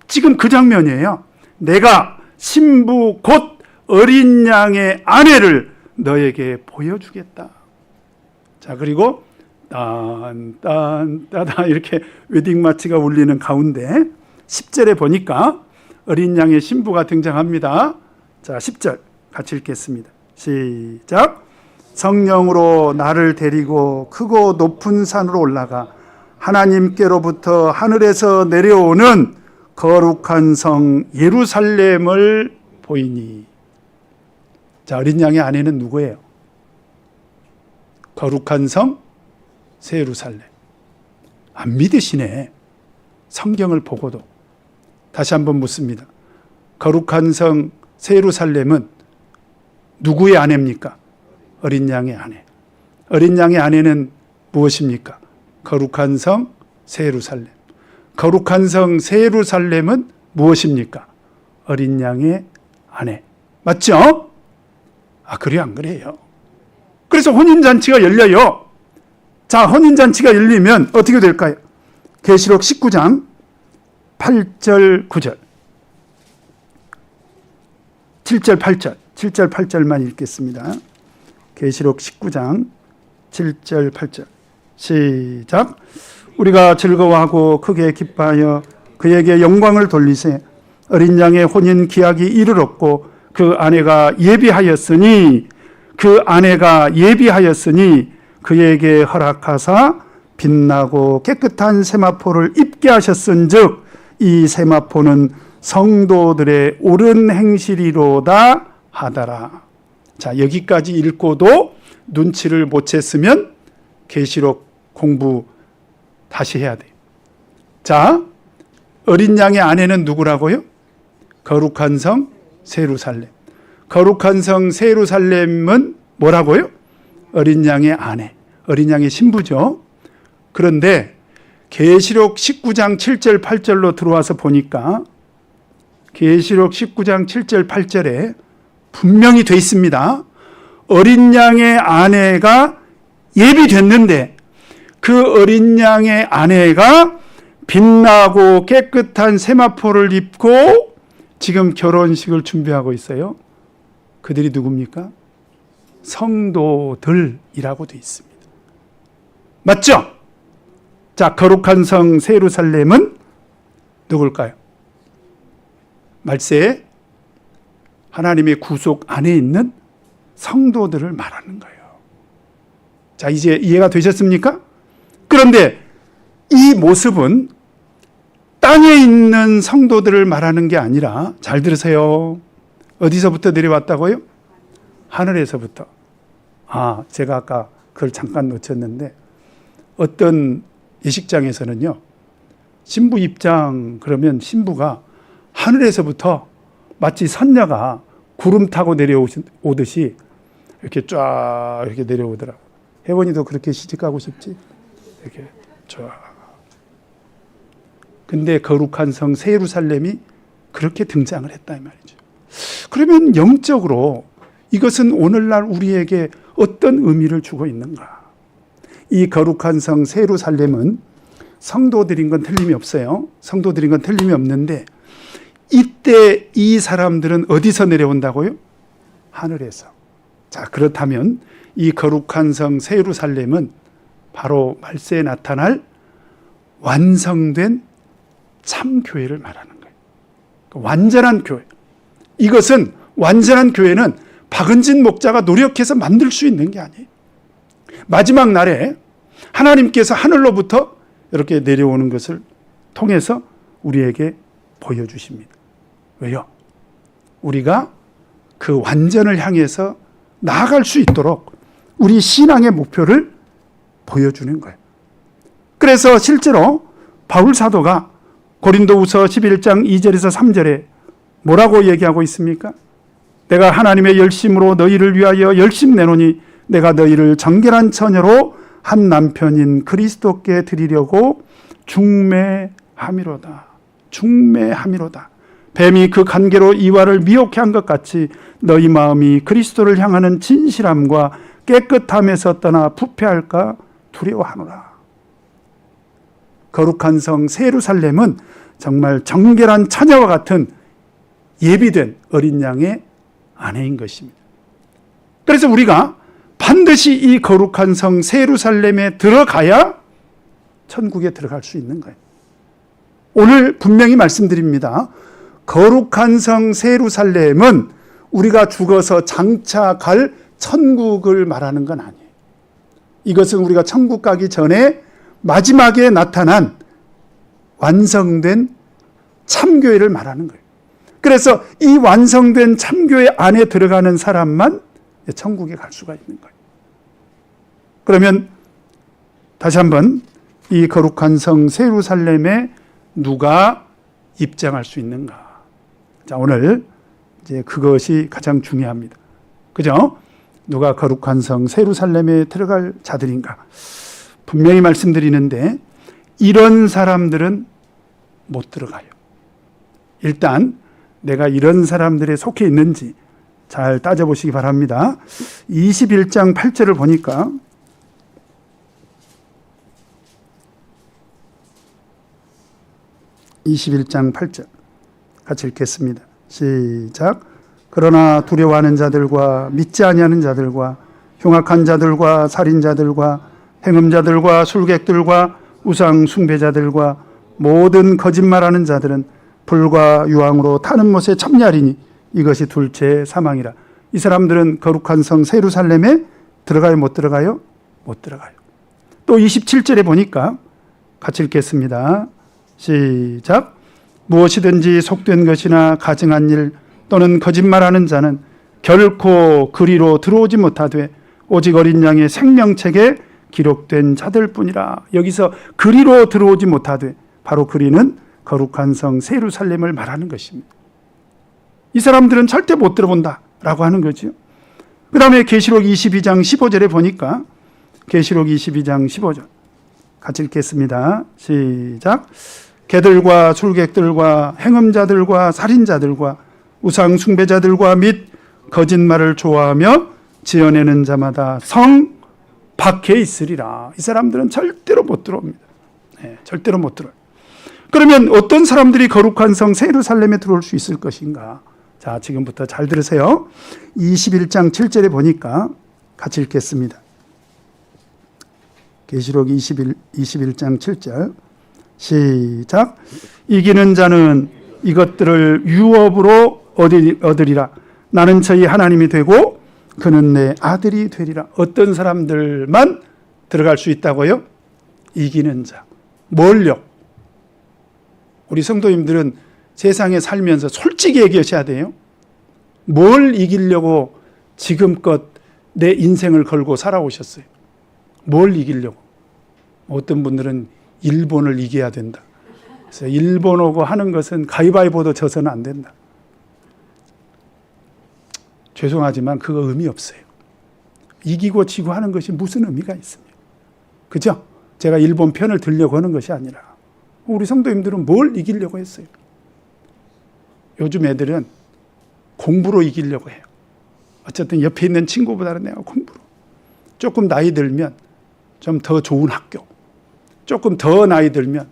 지금 그 장면이에요. 내가 신부 곧 어린 양의 아내를 너에게 보여주겠다. 자, 그리고 딴딴따단 이렇게 웨딩 마치가 울리는 가운데 10절에 보니까 어린 양의 신부가 등장합니다. 자, 10절 같이 읽겠습니다. 시작. 성령으로 나를 데리고 크고 높은 산으로 올라가 하나님께로부터 하늘에서 내려오는 거룩한 성 예루살렘을 보이니. 자, 어린 양의 아내는 누구예요? 거룩한 성 새 예루살렘. 안 믿으시네. 성경을 보고도. 다시 한번 묻습니다. 거룩한 성 새 예루살렘은 누구의 아내입니까? 어린 양의 아내. 어린 양의 아내는 무엇입니까? 거룩한 성 새 예루살렘. 거룩한 성 새 예루살렘은 무엇입니까? 어린 양의 아내. 맞죠? 아, 그래요, 안 그래요? 그래서 혼인잔치가 열려요. 자, 혼인잔치가 열리면 어떻게 될까요? 계시록 19장 8절 9절 7절 8절 7절 8절만 읽겠습니다. 계시록 19장 7절 8절 시작. 우리가 즐거워하고 크게 기뻐하여 그에게 영광을 돌리세. 어린 양의 혼인 기약이 이르렀고 그 아내가 예비하였으니 그에게 허락하사 빛나고 깨끗한 세마포를 입게 하셨은즉 이 세마포는 성도들의 옳은 행실이로다 하더라. 자, 여기까지 읽고도 눈치를 못 챘으면 계시록 공부 다시 해야 돼요. 자, 어린 양의 아내는 누구라고요? 거룩한 성 세루살렘. 거룩한 성 세루살렘은 뭐라고요? 어린 양의 아내, 어린 양의 신부죠. 그런데 계시록 19장 7절 8절로 들어와서 보니까 계시록 19장 7절 8절에 분명히 돼 있습니다. 어린 양의 아내가 예비됐는데 그 어린 양의 아내가 빛나고 깨끗한 세마포를 입고 지금 결혼식을 준비하고 있어요. 그들이 누굽니까? 성도들이라고 돼 있습니다. 맞죠? 자, 거룩한 성 세루살렘은 누굴까요? 말세에 하나님의 구속 안에 있는 성도들을 말하는 거예요. 자, 이제 이해가 되셨습니까? 그런데 이 모습은 땅에 있는 성도들을 말하는 게 아니라, 잘 들으세요. 어디서부터 내려왔다고요? 하늘에서부터. 제가 아까 그걸 잠깐 놓쳤는데, 어떤 예식장에서는요, 신부 입장 그러면 신부가 하늘에서부터 마치 선녀가 구름 타고 내려오듯이 이렇게 쫙 이렇게 내려오더라고요. 혜원이도 그렇게 시집가고 싶지? 이렇게 쫙. 근데 거룩한 성 세루살렘이 그렇게 등장을 했다 이 말이죠. 그러면 영적으로 이것은 오늘날 우리에게 어떤 의미를 주고 있는가? 이 거룩한 성 세루살렘은 성도들인 건 틀림이 없어요. 성도들인 건 틀림이 없는데 이때 이 사람들은 어디서 내려온다고요? 하늘에서. 자, 그렇다면 이 거룩한 성 세루살렘은 바로 말세에 나타날 완성된 참교회를 말하는 거예요. 완전한 교회. 이것은 완전한 교회는 박은진 목자가 노력해서 만들 수 있는 게 아니에요. 마지막 날에 하나님께서 하늘로부터 이렇게 내려오는 것을 통해서 우리에게 보여주십니다. 왜요? 우리가 그 완전을 향해서 나아갈 수 있도록 우리 신앙의 목표를 보여주는 거예요. 그래서 실제로 바울 사도가 고린도후서 11장 2절에서 3절에 뭐라고 얘기하고 있습니까? 내가 하나님의 열심으로 너희를 위하여 열심 내노니 내가 너희를 정결한 처녀로 한 남편인 그리스도께 드리려고 중매함이로다. 중매함이로다. 뱀이 그 간계로 이와를 미혹해 한 것 같이 너희 마음이 그리스도를 향하는 진실함과 깨끗함에서 떠나 부패할까 두려워하노라. 거룩한 성 세루살렘은 정말 정결한 처녀와 같은 예비된 어린 양의 아내인 것입니다. 그래서 우리가 반드시 이 거룩한 성 세루살렘에 들어가야 천국에 들어갈 수 있는 거예요. 오늘 분명히 말씀드립니다. 거룩한 성 세루살렘은 우리가 죽어서 장차 갈 천국을 말하는 건 아니에요. 이것은 우리가 천국 가기 전에 마지막에 나타난 완성된 참교회를 말하는 거예요. 그래서 이 완성된 참교회 안에 들어가는 사람만 천국에 갈 수가 있는 거예요. 그러면 다시 한번 이 거룩한 성 세루살렘에 누가 입장할 수 있는가? 자, 오늘 이제 그것이 가장 중요합니다. 그죠? 누가 거룩한 성 세루살렘에 들어갈 자들인가? 분명히 말씀드리는데 이런 사람들은 못 들어가요. 일단 내가 이런 사람들에 속해 있는지 잘 따져보시기 바랍니다. 21장 8절을 보니까 (21장 8절) 같이 읽겠습니다. 시작. 그러나 두려워하는 자들과 믿지 아니하는 자들과 흉악한 자들과 살인자들과 행음자들과 술객들과 우상 숭배자들과 모든 거짓말하는 자들은 불과 유황으로 타는 못에 참냐리니 이것이 둘째 사망이라. 이 사람들은 거룩한 성 예루살렘에 들어가요, 못 들어가요? 못 들어가요. 또 27절에 보니까 같이 읽겠습니다. 시작. 무엇이든지 속된 것이나 가증한 일 또는 거짓말하는 자는 결코 그리로 들어오지 못하되 오직 어린 양의 생명책에 기록된 자들뿐이라. 여기서 그리로 들어오지 못하되 바로 그리는 거룩한 성 예루살렘을 말하는 것입니다. 이 사람들은 절대 못 들어본다라고 하는 거죠. 그 다음에 계시록 22장 15절에 보니까 계시록 22장 15절 같이 읽겠습니다. 시작. 개들과 술객들과 행음자들과 살인자들과 우상 숭배자들과 및 거짓말을 좋아하며 지어내는 자마다 성 밖에 있으리라. 이 사람들은 절대로 못 들어옵니다. 네, 절대로 못 들어요. 그러면 어떤 사람들이 거룩한 성 예루살렘에 들어올 수 있을 것인가? 자, 지금부터 잘 들으세요. 21장 7절에 보니까 같이 읽겠습니다. 계시록 21장 7절 시작. 이기는 자는 이것들을 유업으로 얻으리라. 나는 저희 하나님이 되고 그는 내 아들이 되리라. 어떤 사람들만 들어갈 수 있다고요? 이기는 자. 뭘요? 우리 성도님들은 세상에 살면서 솔직히 얘기하셔야 돼요. 뭘 이기려고 지금껏 내 인생을 걸고 살아오셨어요? 뭘 이기려고? 어떤 분들은 일본을 이겨야 된다. 그래서 일본하고 하는 것은 가위바위보도 져서는 안 된다. 죄송하지만 그거 의미 없어요. 이기고 지고 하는 것이 무슨 의미가 있습니까? 그죠? 제가 일본 편을 들려고 하는 것이 아니라 우리 성도님들은 뭘 이기려고 했어요? 요즘 애들은 공부로 이기려고 해요. 어쨌든 옆에 있는 친구보다는 내가 공부로. 조금 나이 들면 좀 더 좋은 학교, 조금 더 나이 들면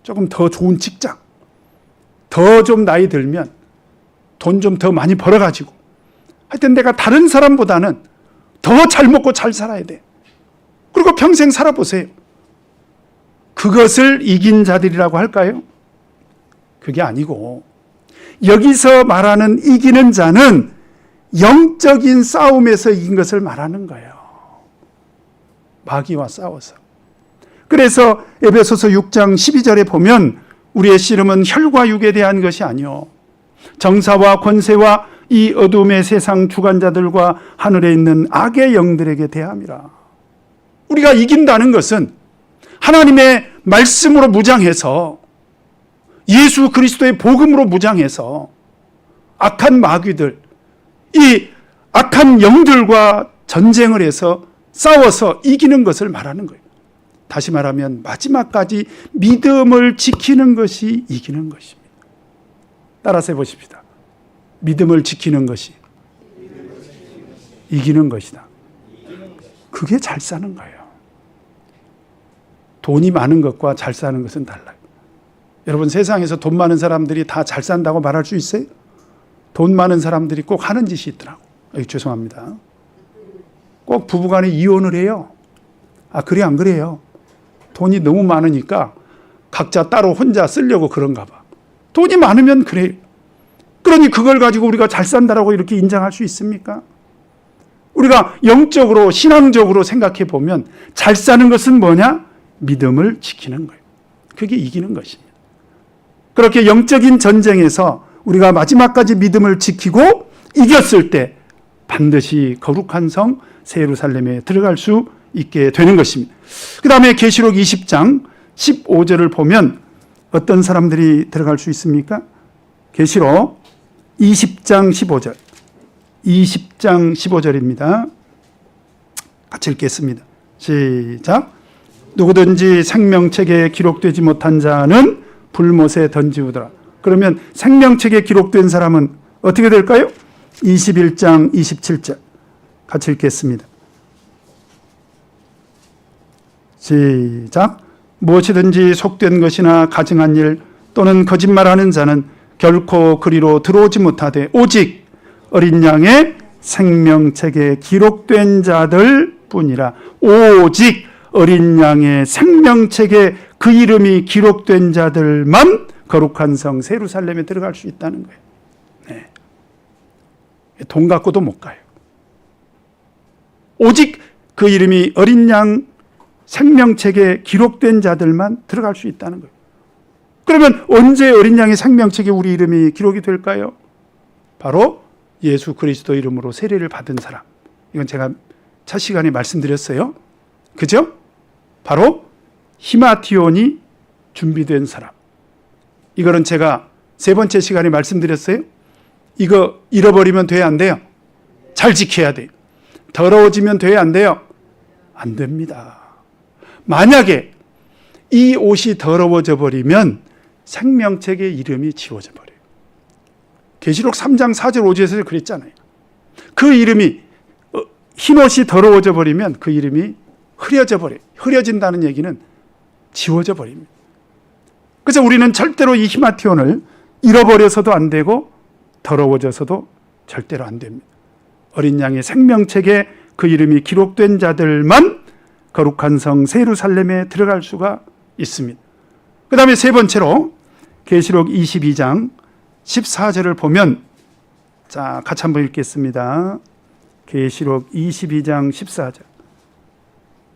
조금 더 좋은 직장, 더 좀 나이 들면 돈 좀 더 많이 벌어가지고 하여튼 내가 다른 사람보다는 더 잘 먹고 잘 살아야 돼. 그리고 평생 살아보세요. 그것을 이긴 자들이라고 할까요? 그게 아니고 여기서 말하는 이기는 자는 영적인 싸움에서 이긴 것을 말하는 거예요. 마귀와 싸워서. 그래서 에베소서 6장 12절에 보면 우리의 씨름은 혈과 육에 대한 것이 아니요 정사와 권세와 이 어둠의 세상 주관자들과 하늘에 있는 악의 영들에게 대함이라. 우리가 이긴다는 것은 하나님의 말씀으로 무장해서 예수 그리스도의 복음으로 무장해서 악한 마귀들, 이 악한 영들과 전쟁을 해서 싸워서 이기는 것을 말하는 거예요. 다시 말하면 마지막까지 믿음을 지키는 것이 이기는 것입니다. 따라서 해보십시다. 믿음을 지키는 것이 이기는 것이다. 그게 잘 사는 거예요. 돈이 많은 것과 잘 사는 것은 달라요. 여러분 세상에서 돈 많은 사람들이 다 잘 산다고 말할 수 있어요? 돈 많은 사람들이 꼭 하는 짓이 있더라고. 죄송합니다. 꼭 부부간에 이혼을 해요. 아, 그래 안 그래요? 돈이 너무 많으니까 각자 따로 혼자 쓰려고 그런가 봐. 돈이 많으면 그래요. 그러니 그걸 가지고 우리가 잘 산다라고 이렇게 인정할 수 있습니까? 우리가 영적으로 신앙적으로 생각해 보면 잘 사는 것은 뭐냐? 믿음을 지키는 거예요. 그게 이기는 것입니다. 그렇게 영적인 전쟁에서 우리가 마지막까지 믿음을 지키고 이겼을 때 반드시 거룩한 성 예루살렘에 들어갈 수 있게 되는 것입니다. 그 다음에 계시록 20장 15절을 보면 어떤 사람들이 들어갈 수 있습니까? 계시록 20장 15절 20장 15절입니다. 같이 읽겠습니다. 시작. 누구든지 생명책에 기록되지 못한 자는 불못에 던지우더라. 그러면 생명책에 기록된 사람은 어떻게 될까요? 21장 27절 같이 읽겠습니다. 시작. 무엇이든지 속된 것이나 가증한 일 또는 거짓말하는 자는 결코 그리로 들어오지 못하되 오직 어린 양의 생명책에 기록된 자들 뿐이라. 오직 어린 양의 생명책에 그 이름이 기록된 자들만 거룩한 성 예루살렘에 들어갈 수 있다는 거예요. 네. 돈 갖고도 못 가요. 오직 그 이름이 어린 양 생명책에 기록된 자들만 들어갈 수 있다는 거예요. 그러면 언제 어린 양의 생명책에 우리 이름이 기록이 될까요? 바로 예수 그리스도 이름으로 세례를 받은 사람. 이건 제가 첫 시간에 말씀드렸어요. 그죠? 바로 히마티온이 준비된 사람. 이거는 제가 세 번째 시간에 말씀드렸어요. 이거 잃어버리면 돼요, 안 돼요? 잘 지켜야 돼요. 더러워지면 돼요, 안 돼요? 안 됩니다. 만약에 이 옷이 더러워져 버리면 생명책의 이름이 지워져 버려요. 계시록 3장 4절 5절에서 그랬잖아요. 그 이름이 흰 옷이 더러워져 버리면 그 이름이 흐려져 버려요. 흐려진다는 얘기는 지워져 버립니다. 그래서 우리는 절대로 이 히마티온을 잃어버려서도 안 되고 더러워져서도 절대로 안 됩니다. 어린 양의 생명책에 그 이름이 기록된 자들만 거룩한 성 예루살렘에 들어갈 수가 있습니다. 그 다음에 세 번째로 계시록 22장 14절을 보면, 자, 같이 한번 읽겠습니다. 계시록 22장 14절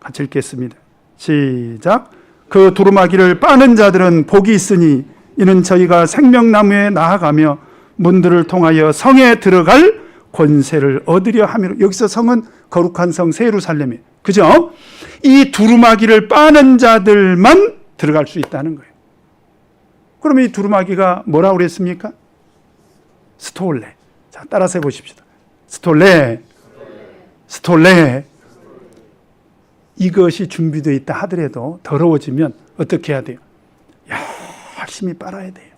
같이 읽겠습니다. 시작. 그 두루마기를 빠는 자들은 복이 있으니 이는 저희가 생명나무에 나아가며 문들을 통하여 성에 들어갈 권세를 얻으려 함이로. 여기서 성은 거룩한 성 예루살렘이에요. 그죠? 이 두루마기를 빠는 자들만 들어갈 수 있다는 거예요. 그러면 이 두루마기가 뭐라고 그랬습니까? 스톨레. 자, 따라서 해보십시다. 스톨레. 스톨레. 이것이 준비되어 있다 하더라도 더러워지면 어떻게 해야 돼요? 열심히 빨아야 돼요.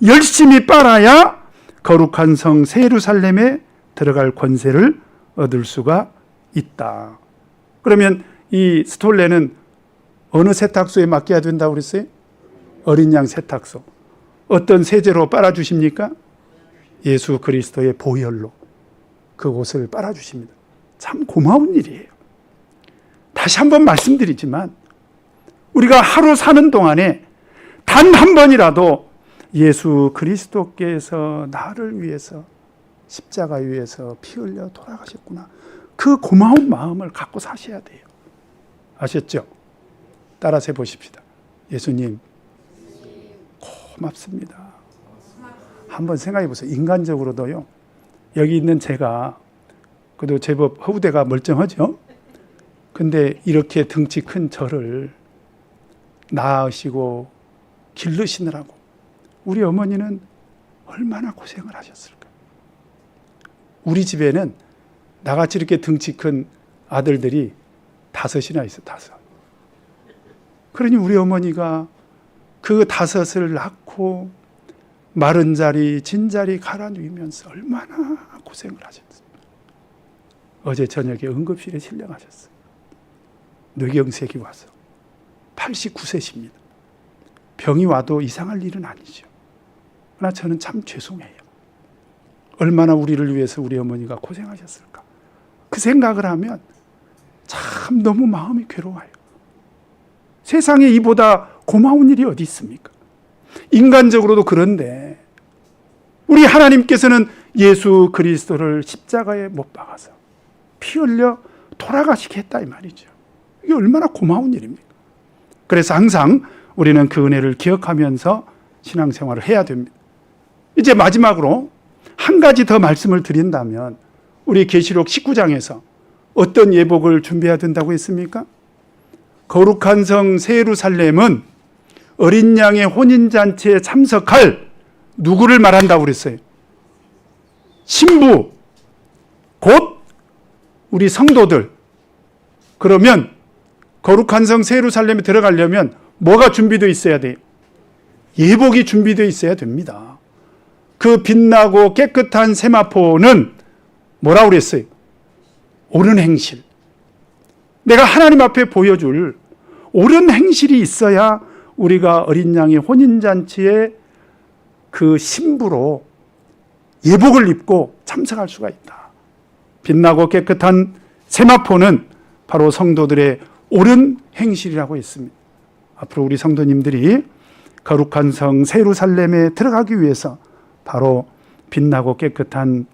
열심히 빨아야 거룩한 성 예루살렘에 들어갈 권세를 얻을 수가 있다. 그러면 이 스톨레는 어느 세탁소에 맡겨야 된다고 그랬어요? 어린 양 세탁소. 어떤 세제로 빨아주십니까? 예수 그리스도의 보혈로 그 옷을 빨아주십니다. 참 고마운 일이에요. 다시 한번 말씀드리지만 우리가 하루 사는 동안에 단 한 번이라도 예수 그리스도께서 나를 위해서 십자가 위에서 피 흘려 돌아가셨구나. 그 고마운 마음을 갖고 사셔야 돼요. 아셨죠? 따라서 해보십시다. 예수님 고맙습니다. 한번 생각해 보세요. 인간적으로도요. 여기 있는 제가 그래도 제법 허우대가 멀쩡하죠? 근데 이렇게 덩치 큰 저를 낳으시고 기르시느라고 우리 어머니는 얼마나 고생을 하셨을까? 우리 집에는 나같이 이렇게 덩치 큰 아들들이 5이나 있어, 5. 그러니 우리 어머니가 그 5을 낳고 마른 자리, 진 자리 갈아 누이면서 얼마나 고생을 하셨어요. 어제 저녁에 응급실에 실려가셨어요. 뇌경색이 와서 89세십니다. 병이 와도 이상할 일은 아니죠. 그러나 저는 참 죄송해요. 얼마나 우리를 위해서 우리 어머니가 고생하셨을까. 그 생각을 하면 참 너무 마음이 괴로워요. 세상에 이보다 고마운 일이 어디 있습니까? 인간적으로도 그런데 우리 하나님께서는 예수 그리스도를 십자가에 못 박아서 피 흘려 돌아가시게 했다 이 말이죠. 이게 얼마나 고마운 일입니까? 그래서 항상 우리는 그 은혜를 기억하면서 신앙생활을 해야 됩니다. 이제 마지막으로 한 가지 더 말씀을 드린다면 우리 계시록 19장에서 어떤 예복을 준비해야 된다고 했습니까? 거룩한 성 예루살렘은 어린 양의 혼인잔치에 참석할 누구를 말한다고 그랬어요? 신부, 곧 우리 성도들. 그러면 거룩한 성 예루살렘에 들어가려면 뭐가 준비되어 있어야 돼요? 예복이 준비되어 있어야 됩니다. 그 빛나고 깨끗한 세마포는 뭐라고 그랬어요? 옳은 행실. 내가 하나님 앞에 보여줄 옳은 행실이 있어야 우리가 어린 양의 혼인잔치에 그 신부로 예복을 입고 참석할 수가 있다. 빛나고 깨끗한 세마포는 바로 성도들의 옳은 행실이라고 했습니다. 앞으로 우리 성도님들이 거룩한 성 예루살렘에 들어가기 위해서 바로 빛나고 깨끗한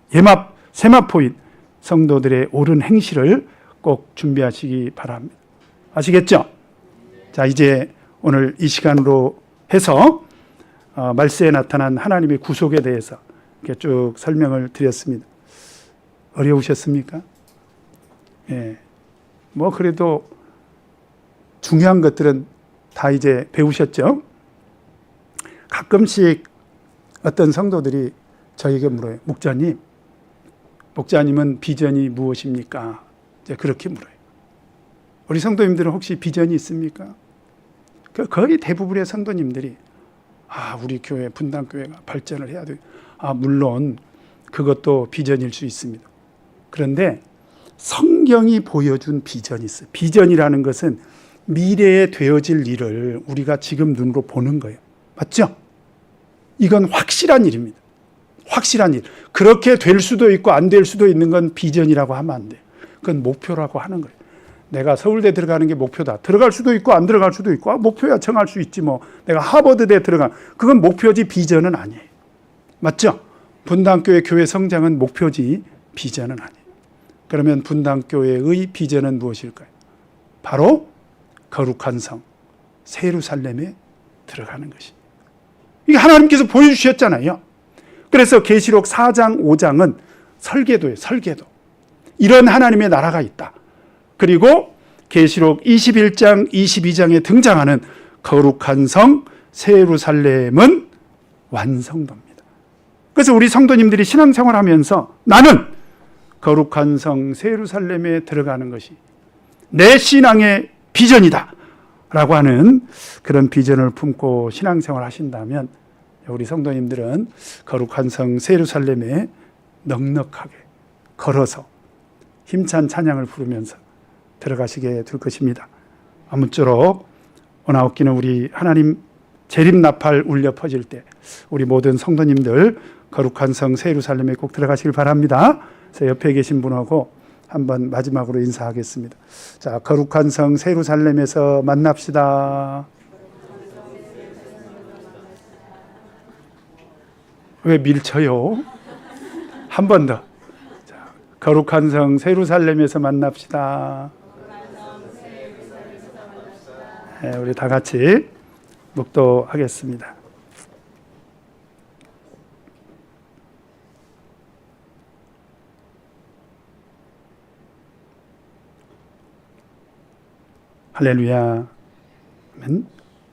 세마포인 성도들의 옳은 행실을 꼭 준비하시기 바랍니다. 아시겠죠? 자, 이제 오늘 이 시간으로 해서 말세에 나타난 하나님의 구속에 대해서 이렇게 쭉 설명을 드렸습니다. 어려우셨습니까? 예. 뭐 그래도 중요한 것들은 다 이제 배우셨죠? 가끔씩 어떤 성도들이 저에게 물어요. 목자님은 비전이 무엇입니까? 이제 그렇게 물어요. 우리 성도님들은 혹시 비전이 있습니까? 거의 대부분의 성도님들이 우리 교회 분당교회가 발전을 해야 돼요. 물론 그것도 비전일 수 있습니다. 그런데 성경이 보여준 비전이 있어요. 비전이라는 것은 미래에 되어질 일을 우리가 지금 눈으로 보는 거예요. 맞죠? 이건 확실한 일입니다. 확실한 일. 그렇게 될 수도 있고 안 될 수도 있는 건 비전이라고 하면 안 돼요. 그건 목표라고 하는 거예요. 내가 서울대 들어가는 게 목표다. 들어갈 수도 있고 안 들어갈 수도 있고 목표야 정할 수 있지 뭐. 내가 하버드대 그건 목표지 비전은 아니에요. 맞죠? 분당교회 교회 성장은 목표지 비전은 아니에요. 그러면 분당교회의 비전은 무엇일까요? 바로 거룩한 성 예루살렘에 들어가는 것입니다. 이게 하나님께서 보여주셨잖아요. 그래서 계시록 4장 5장은 설계도예요. 설계도. 이런 하나님의 나라가 있다. 그리고 계시록 21장 22장에 등장하는 거룩한 성 예루살렘은 완성도입니다. 그래서 우리 성도님들이 신앙생활하면서 나는 거룩한 성 예루살렘에 들어가는 것이 내 신앙의 비전이다 라고 하는 그런 비전을 품고 신앙생활 하신다면 우리 성도님들은 거룩한 성 예루살렘에 넉넉하게 걸어서 힘찬 찬양을 부르면서 들어가시게 될 것입니다. 아무쪼록 오나옵기는 우리 하나님 재림나팔 울려 퍼질 때 우리 모든 성도님들 거룩한 성 예루살렘에 꼭 들어가시길 바랍니다. 그래서 옆에 계신 분하고 한번 마지막으로 인사하겠습니다. 자, 거룩한 성 예루살렘에서 만납시다. 왜 밀쳐요? 한 번 더. 자, 거룩한 성 예루살렘에서 만납시다. 네, 우리 다 같이 묵도하겠습니다. 할렐루야. 아멘.